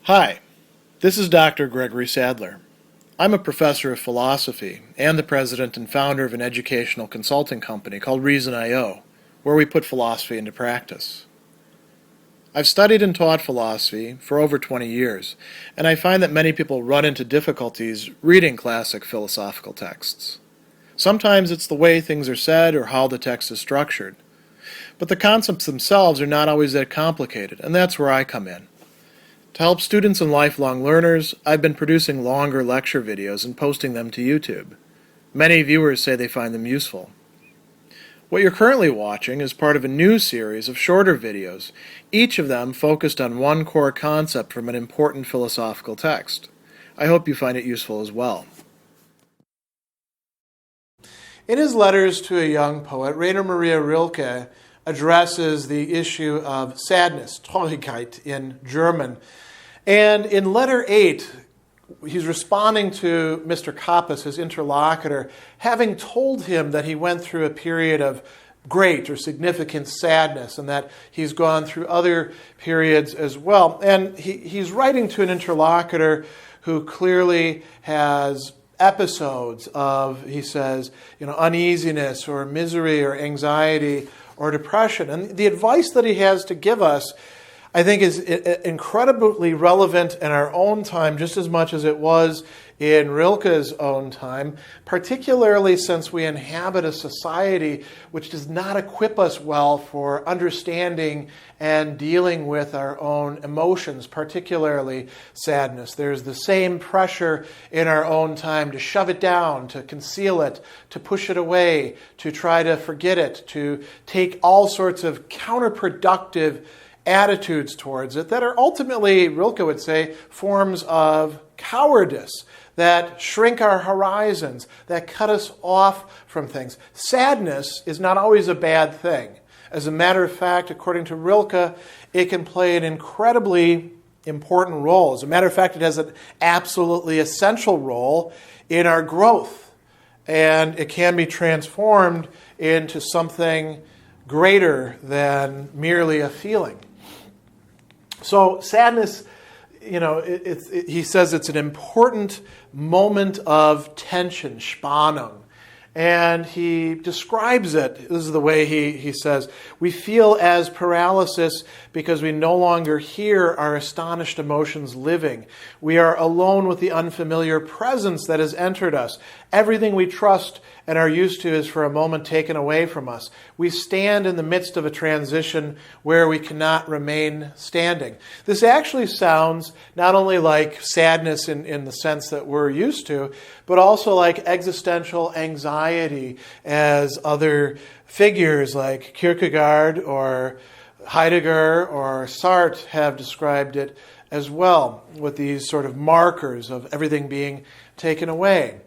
Hi, this is Dr. Gregory Sadler. I'm a professor of philosophy and the president and founder of an educational consulting company called Reason.io, where we put philosophy into practice. I've studied and taught philosophy for over 20 years, and I find that many people run into difficulties reading classic philosophical texts. Sometimes it's the way things are said or how the text is structured. But the concepts themselves are not always that complicated, and that's where I come in. To help students and lifelong learners, I've been producing longer lecture videos and posting them to YouTube. Many viewers say they find them useful. What you're currently watching is part of a new series of shorter videos, each of them focused on one core concept from an important philosophical text. I hope you find it useful as well. In his letters to a young poet, Rainer Maria Rilke addresses the issue of sadness, Traurigkeit in German. And in letter 8, he's responding to Mr. Kappas, his interlocutor, having told him that he went through a period of great or significant sadness and that he's gone through other periods as well. And he's writing to an interlocutor who clearly has episodes of, he says, uneasiness or misery or anxiety or depression. And the advice that he has to give us, I think, is incredibly relevant in our own time, just as much as it was in Rilke's own time, particularly since we inhabit a society which does not equip us well for understanding and dealing with our own emotions, particularly sadness. There's the same pressure in our own time to shove it down, to conceal it, to push it away, to try to forget it, to take all sorts of counterproductive attitudes towards it that are ultimately, Rilke would say, forms of cowardice that shrink our horizons, that cut us off from things. Sadness is not always a bad thing. As a matter of fact, according to Rilke, it can play an incredibly important role. As a matter of fact, it has an absolutely essential role in our growth, and it can be transformed into something greater than merely a feeling. So sadness, he says it's an important moment of tension, Spannung. And he describes it, this is the way he says, we feel as paralysis because we no longer hear our astonished emotions living. We are alone with the unfamiliar presence that has entered us. Everything we trust and are used to is for a moment taken away from us. We stand in the midst of a transition where we cannot remain standing. This actually sounds not only like sadness in the sense that we're used to, but also like existential anxiety, as other figures like Kierkegaard or Heidegger or Sartre have described it as well, with these sort of markers of everything being taken away.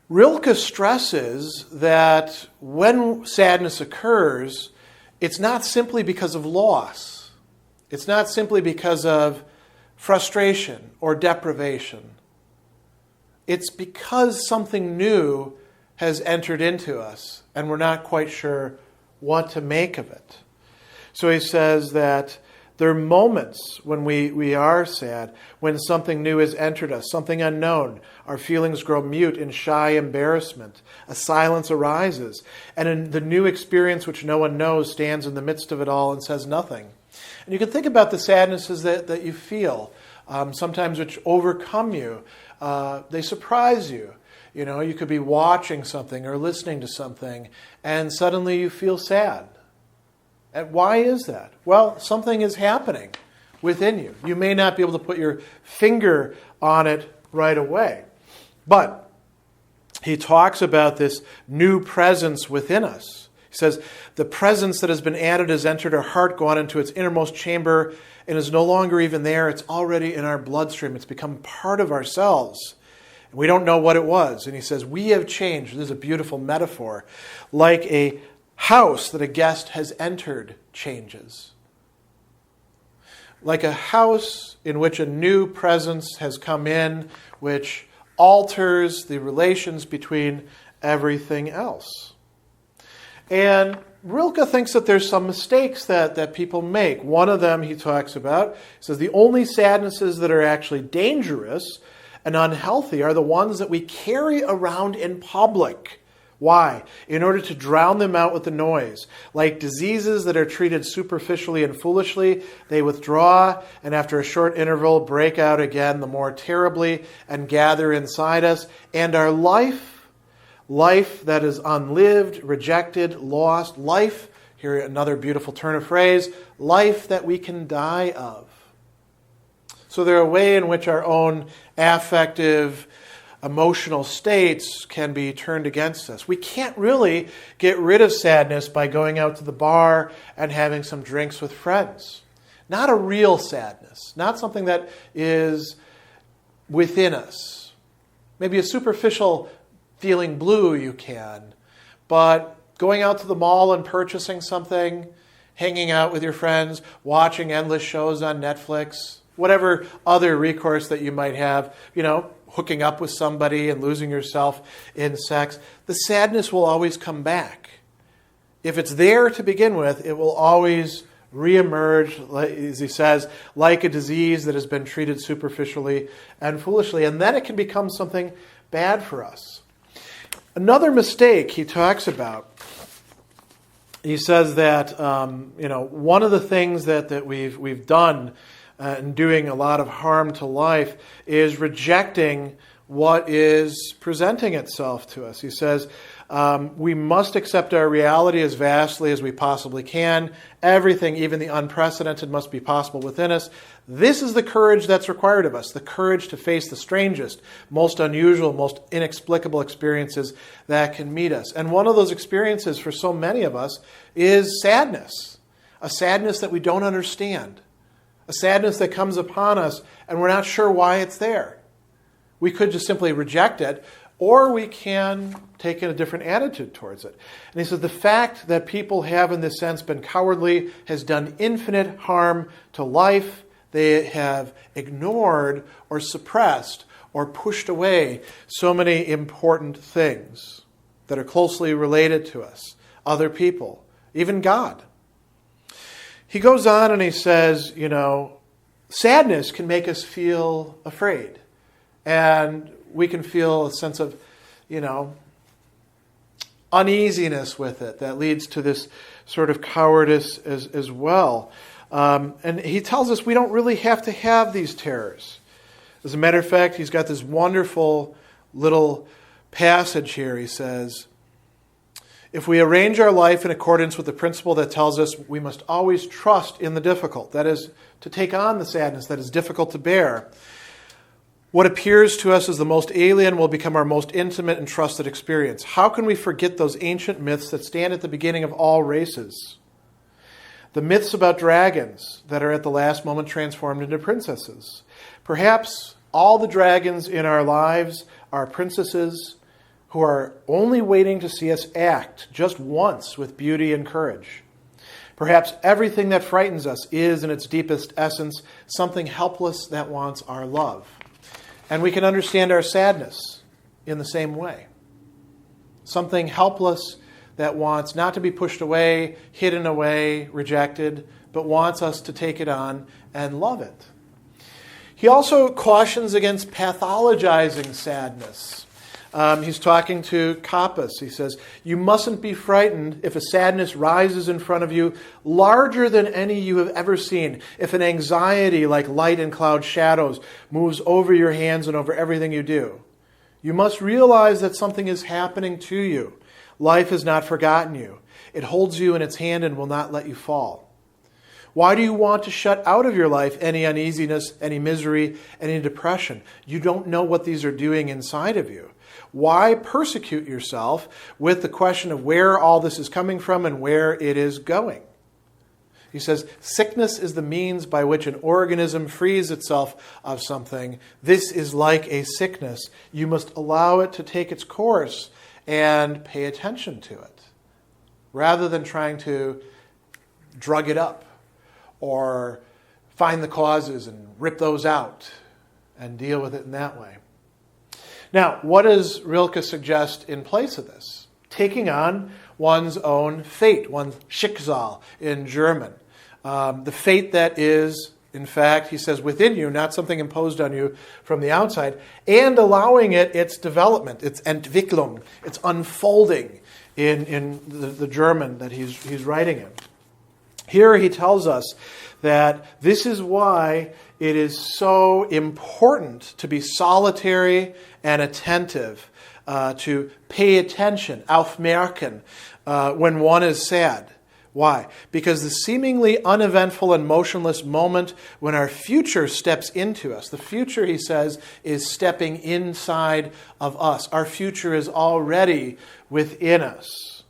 Rilke stresses that when sadness occurs, it's not simply because of loss. It's not simply because of frustration or deprivation. It's because something new has entered into us, and we're not quite sure what to make of it. So he says that there are moments when we are sad, when something new has entered us, something unknown. Our feelings grow mute in shy embarrassment. A silence arises, and in the new experience which no one knows stands in the midst of it all and says nothing. And you can think about the sadnesses that you feel, sometimes which overcome you. They surprise you. You could be watching something or listening to something, and suddenly you feel sad. And why is that? Well, something is happening within you. You may not be able to put your finger on it right away. But he talks about this new presence within us. He says, the presence that has been added has entered our heart, gone into its innermost chamber, and is no longer even there. It's already in our bloodstream. It's become part of ourselves. And we don't know what it was. And he says, we have changed. This is a beautiful metaphor. Like a house that a guest has entered changes. Like a house in which a new presence has come in, which alters the relations between everything else. And Rilke thinks that there's some mistakes that people make. One of them he talks about, he says the only sadnesses that are actually dangerous and unhealthy are the ones that we carry around in public. Why? In order to drown them out with the noise. Like diseases that are treated superficially and foolishly, they withdraw and after a short interval break out again the more terribly and gather inside us. And our life that is unlived, rejected, lost, life, here another beautiful turn of phrase, life that we can die of. So they're a way in which our own affective, emotional states can be turned against us. We can't really get rid of sadness by going out to the bar and having some drinks with friends. Not a real sadness, not something that is within us. Maybe a superficial feeling blue you can, but going out to the mall and purchasing something, hanging out with your friends, watching endless shows on Netflix, whatever other recourse that you might have, hooking up with somebody and losing yourself in sex, the sadness will always come back. If it's there to begin with, it will always reemerge, as he says, like a disease that has been treated superficially and foolishly, and then it can become something bad for us. Another mistake he talks about, he says that one of the things that we've done in doing a lot of harm to life is rejecting what is presenting itself to us. He says, we must accept our reality as vastly as we possibly can. Everything, even the unprecedented, must be possible within us. This is the courage that's required of us, the courage to face the strangest, most unusual, most inexplicable experiences that can meet us. And one of those experiences for so many of us is sadness, a sadness that we don't understand, a sadness that comes upon us and we're not sure why it's there. We could just simply reject it, or we can take a different attitude towards it. And he says the fact that people have in this sense been cowardly has done infinite harm to life. They have ignored or suppressed or pushed away so many important things that are closely related to us, other people, even God. He goes on and he says, sadness can make us feel afraid. And we can feel a sense of, uneasiness with it that leads to this sort of cowardice as well. And he tells us we don't really have to have these terrors. As a matter of fact, he's got this wonderful little passage here. He says, if we arrange our life in accordance with the principle that tells us we must always trust in the difficult, that is, to take on the sadness that is difficult to bear, what appears to us as the most alien will become our most intimate and trusted experience. How can we forget those ancient myths that stand at the beginning of all races? The myths about dragons that are at the last moment transformed into princesses. Perhaps all the dragons in our lives are princesses who are only waiting to see us act just once with beauty and courage. Perhaps everything that frightens us is, in its deepest essence, something helpless that wants our love. And we can understand our sadness in the same way. Something helpless that wants not to be pushed away, hidden away, rejected, but wants us to take it on and love it. He also cautions against pathologizing sadness. He's talking to Kappas. He says, you mustn't be frightened if a sadness rises in front of you larger than any you have ever seen. If an anxiety like light and cloud shadows moves over your hands and over everything you do. You must realize that something is happening to you. Life has not forgotten you. It holds you in its hand and will not let you fall. Why do you want to shut out of your life any uneasiness, any misery, any depression? You don't know what these are doing inside of you. Why persecute yourself with the question of where all this is coming from and where it is going? He says, sickness is the means by which an organism frees itself of something. This is like a sickness. You must allow it to take its course and pay attention to it, rather than trying to drug it up or find the causes and rip those out and deal with it in that way. Now, what does Rilke suggest in place of this? Taking on one's own fate, one's Schicksal in German. The fate that is, in fact, he says, within you, not something imposed on you from the outside, and allowing it its development, its Entwicklung, its unfolding in the German that he's writing in. Here he tells us that this is why it is so important to be solitary and attentive, to pay attention, aufmerken, when one is sad. Why? Because the seemingly uneventful and motionless moment when our future steps into us, the future, he says, is stepping inside of us. Our future is already within us.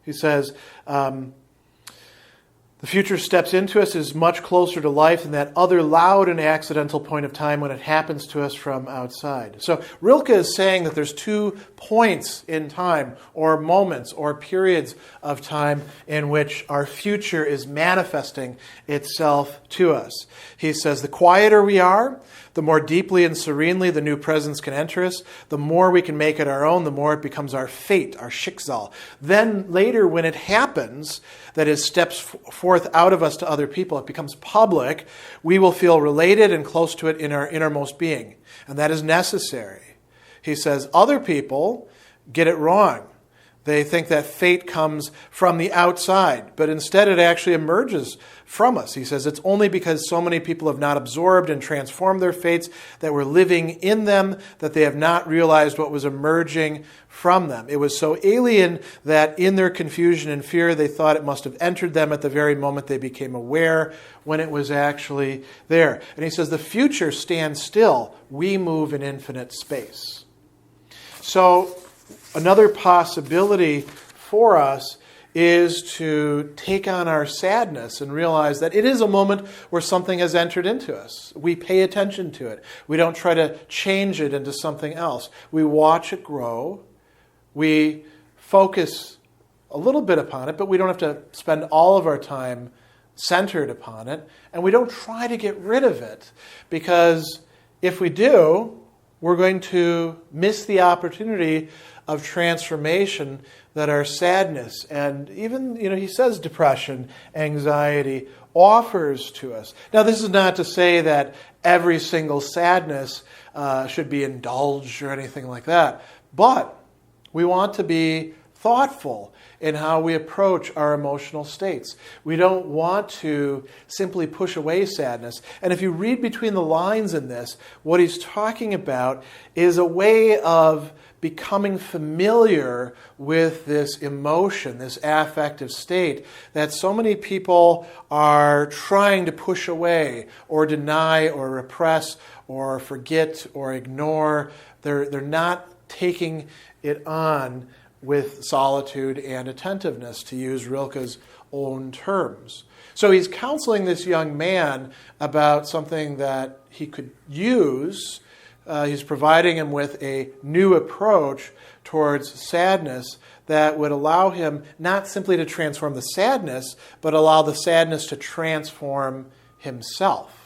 He says, the future steps into us is much closer to life than that other loud and accidental point of time when it happens to us from outside. So Rilke is saying that there's 2 points in time, or moments, or periods of time in which our future is manifesting itself to us. He says the quieter we are, the more deeply and serenely the new presence can enter us, the more we can make it our own, the more it becomes our fate, our Schicksal. Then later when it happens, that is, steps forth out of us to other people, it becomes public, we will feel related and close to it in our innermost being. And that is necessary. He says other people get it wrong. They think that fate comes from the outside, but instead it actually emerges from us. He says it's only because so many people have not absorbed and transformed their fates that we're living in them, that they have not realized what was emerging from them. It was so alien that in their confusion and fear, they thought it must have entered them at the very moment they became aware, when it was actually there. And he says the future stands still. We move in infinite space. So another possibility for us is to take on our sadness and realize that it is a moment where something has entered into us. We pay attention to it. We don't try to change it into something else. We watch it grow. We focus a little bit upon it, but we don't have to spend all of our time centered upon it. And we don't try to get rid of it, because if we do, we're going to miss the opportunity of transformation that our sadness and even, he says depression, anxiety offers to us. Now, this is not to say that every single sadness should be indulged or anything like that, but we want to be thoughtful in how we approach our emotional states. We don't want to simply push away sadness. And if you read between the lines in this, what he's talking about is a way of becoming familiar with this emotion, this affective state that so many people are trying to push away or deny or repress or forget or ignore. They're not taking it on with solitude and attentiveness, to use Rilke's own terms. So he's counseling this young man about something that he could use. He's providing him with a new approach towards sadness that would allow him not simply to transform the sadness, but allow the sadness to transform himself.